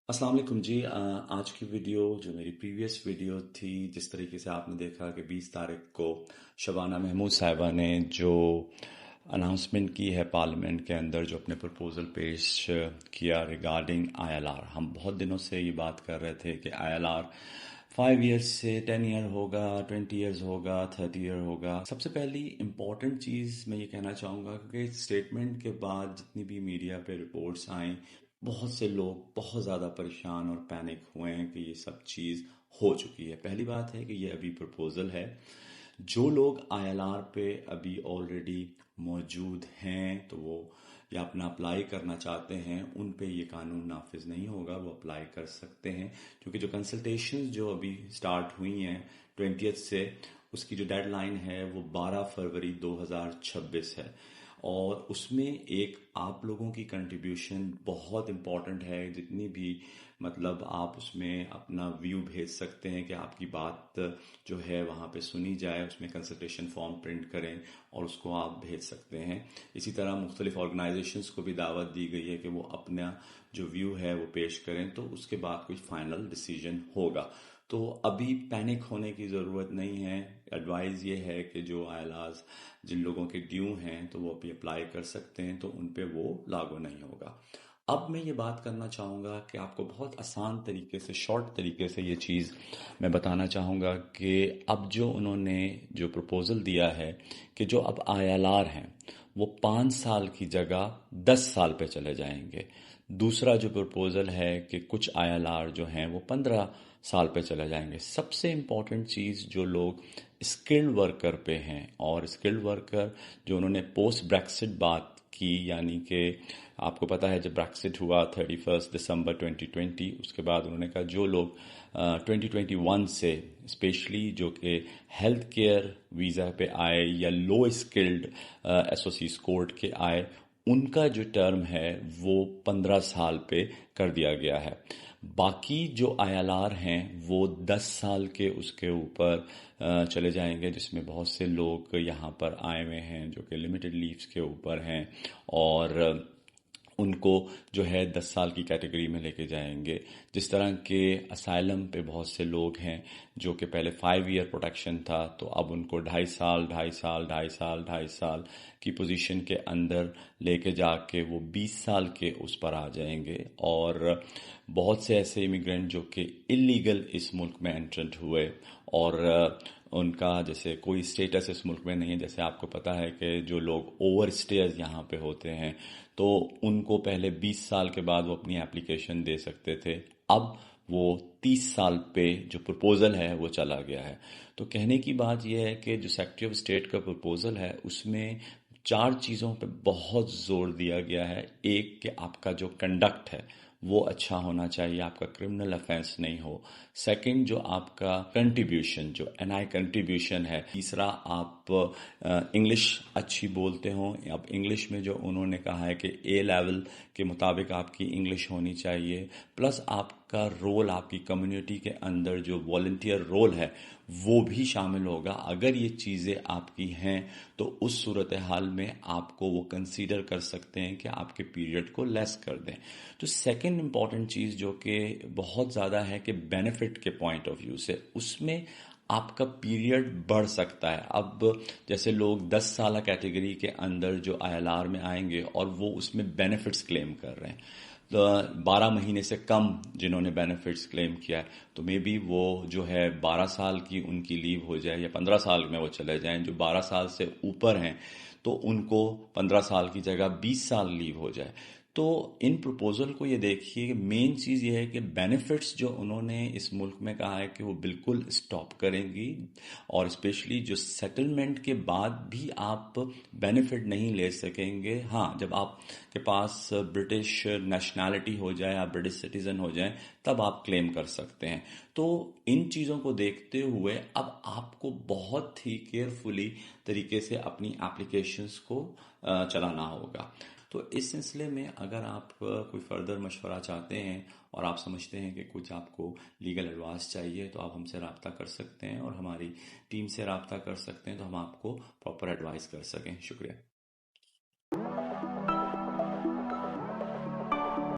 अस्सलाम वालेकुम जी। आज की वीडियो जो मेरी प्रीवियस वीडियो थी, जिस तरीके से आपने देखा कि 20 तारीख को शबाना महमूद साहिबा ने जो अनाउंसमेंट की है पार्लियामेंट के अंदर, जो अपने प्रपोज़ल पेश किया रिगार्डिंग आईएलआर। हम बहुत दिनों से ये बात कर रहे थे कि आईएलआर 5 ईयर्स से 10 ईयर होगा, 20 ईयर्स होगा, 30 ईयर होगा। सबसे पहली इम्पॉर्टेंट चीज़ मैं ये कहना चाहूँगा कि स्टेटमेंट के बाद जितनी भी मीडिया पे रिपोर्ट्स आई, बहुत से लोग बहुत ज़्यादा परेशान और पैनिक हुए हैं कि ये सब चीज़ हो चुकी है। पहली बात है कि ये अभी प्रपोज़ल है। जो लोग आईएलआर पे अभी ऑलरेडी मौजूद हैं तो वो या अपना अप्लाई करना चाहते हैं, उन पे ये कानून नाफिज नहीं होगा, वो अप्लाई कर सकते हैं। क्योंकि जो कंसल्टेशन जो अभी स्टार्ट हुई हैं 20th से, उसकी जो डेडलाइन है वो 12 फरवरी 2026 है। और उसमें एक आप लोगों की कंट्रीब्यूशन बहुत इम्पॉर्टेंट है। जितनी भी मतलब आप उसमें अपना व्यू भेज सकते हैं कि आपकी बात जो है वहाँ पे सुनी जाए, उसमें कंसल्टेशन फॉर्म प्रिंट करें और उसको आप भेज सकते हैं। इसी तरह मुख्तलिफ ऑर्गेनाइजेशंस को भी दावत दी गई है कि वो अपना जो व्यू है वो पेश करें, तो उसके बाद कोई फाइनल डिसीजन होगा। तो अभी पैनिक होने की ज़रूरत नहीं है। एडवाइस ये है कि जो आईएलआर्स जिन लोगों के ड्यू हैं तो वो अभी अप्लाई कर सकते हैं, तो उन पे वो लागू नहीं होगा। अब मैं ये बात करना चाहूँगा कि आपको बहुत आसान तरीके से, शॉर्ट तरीके से ये चीज़ मैं बताना चाहूँगा कि अब जो उन्होंने जो प्रपोज़ल दिया है कि जो अब आईएलआर हैं वो 5 साल की जगह 10 साल पे चले जाएंगे। दूसरा जो प्रपोज़ल है कि कुछ आईएलआर जो हैं वो 15 साल पे चले जाएंगे। सबसे इम्पॉर्टेंट चीज़, जो लोग स्किल्ड वर्कर पे हैं, और स्किल्ड वर्कर जो उन्होंने पोस्ट ब्रेक्सिट बात की, यानी कि आपको पता है जब ब्रेक्सिट हुआ 31 दिसंबर 2020, उसके बाद उन्होंने कहा जो लोग 2021 से स्पेशली जो कि हेल्थ केयर वीज़ा पे आए या लो स्किल्ड एसओसी स्कोर्ड के आए, उनका जो टर्म है वो 15 साल पे कर दिया गया है। बाकी जो आईएलआर हैं वो 10 साल के उसके ऊपर चले जाएंगे, जिसमें बहुत से लोग यहाँ पर आए हुए हैं जो कि लिमिटेड लीव्स के ऊपर हैं, और उनको जो है 10 साल की कैटेगरी में लेके जाएंगे। जिस तरह के असाइलम पे बहुत से लोग हैं जो कि पहले 5 ईयर प्रोटेक्शन था, तो अब उनको 2.5 साल की पोजीशन के अंदर लेके जाके वो 20 साल के उस पर आ जाएंगे। और बहुत से ऐसे इमिग्रेंट जो कि इलीगल इस मुल्क में एंट्रेंट हुए और उनका जैसे कोई स्टेटस इस मुल्क में नहीं है। जैसे आपको पता है कि जो लोग ओवर स्टेयर्स यहाँ पे होते हैं तो उनको पहले 20 साल के बाद वो अपनी एप्लीकेशन दे सकते थे, अब वो 30 साल पे जो प्रपोज़ल है वो चला गया है। तो कहने की बात यह है कि जो सेक्रेटरी ऑफ स्टेट का प्रपोज़ल है उसमें 4 चीज़ों पे बहुत ज़ोर दिया गया है। एक, कि आपका जो कंडक्ट है वो अच्छा होना चाहिए, आपका क्रिमिनल अफेंस नहीं हो। सेकंड, जो आपका कंट्रीब्यूशन, जो एनआई कंट्रीब्यूशन है। तीसरा, आप इंग्लिश अच्छी बोलते हो। अब इंग्लिश में जो उन्होंने कहा है कि ए लेवल के मुताबिक आपकी इंग्लिश होनी चाहिए, प्लस आपका रोल, आपकी कम्युनिटी के अंदर जो वॉलंटियर रोल है वो भी शामिल होगा। अगर ये चीज़ें आपकी हैं तो उस सूरत हाल में आपको वो कंसीडर कर सकते हैं कि आपके पीरियड को लेस कर दें। तो सेकंड इम्पॉर्टेंट चीज़ जो कि बहुत ज़्यादा है कि बेनिफिट के पॉइंट ऑफ व्यू से उसमें आपका पीरियड बढ़ सकता है। अब जैसे लोग 10 साल कैटेगरी के अंदर जो आईएलआर में आएंगे और वो उसमें बेनिफिट्स क्लेम कर रहे हैं, तो 12 महीने से कम जिन्होंने बेनिफिट्स क्लेम किया है, तो मे बी वो जो है 12 साल की उनकी लीव हो जाए या 15 साल में वो चले जाएं। जो 12 साल से ऊपर हैं तो उनको 15 साल की जगह 20 साल लीव हो जाए। तो इन प्रपोजल को ये देखिए कि मेन चीज़ ये है कि बेनिफिट्स जो उन्होंने इस मुल्क में कहा है कि वो बिल्कुल स्टॉप करेंगी, और स्पेशली जो सेटलमेंट के बाद भी आप बेनिफिट नहीं ले सकेंगे। हाँ, जब आपके पास ब्रिटिश नेशनैलिटी हो जाए, आप ब्रिटिश सिटीज़न हो जाएं, तब आप क्लेम कर सकते हैं। तो इन चीज़ों को देखते हुए अब आपको बहुत ही केयरफुली तरीके से अपनी एप्लीकेशंस को चलाना होगा। तो इस सिलसिले में अगर आप कोई फर्दर मशवरा चाहते हैं और आप समझते हैं कि कुछ आपको लीगल एडवाइस चाहिए, तो आप हमसे रब्ता कर सकते हैं और हमारी टीम से रब्ता कर सकते हैं, तो हम आपको प्रॉपर एडवाइस कर सकें। शुक्रिया।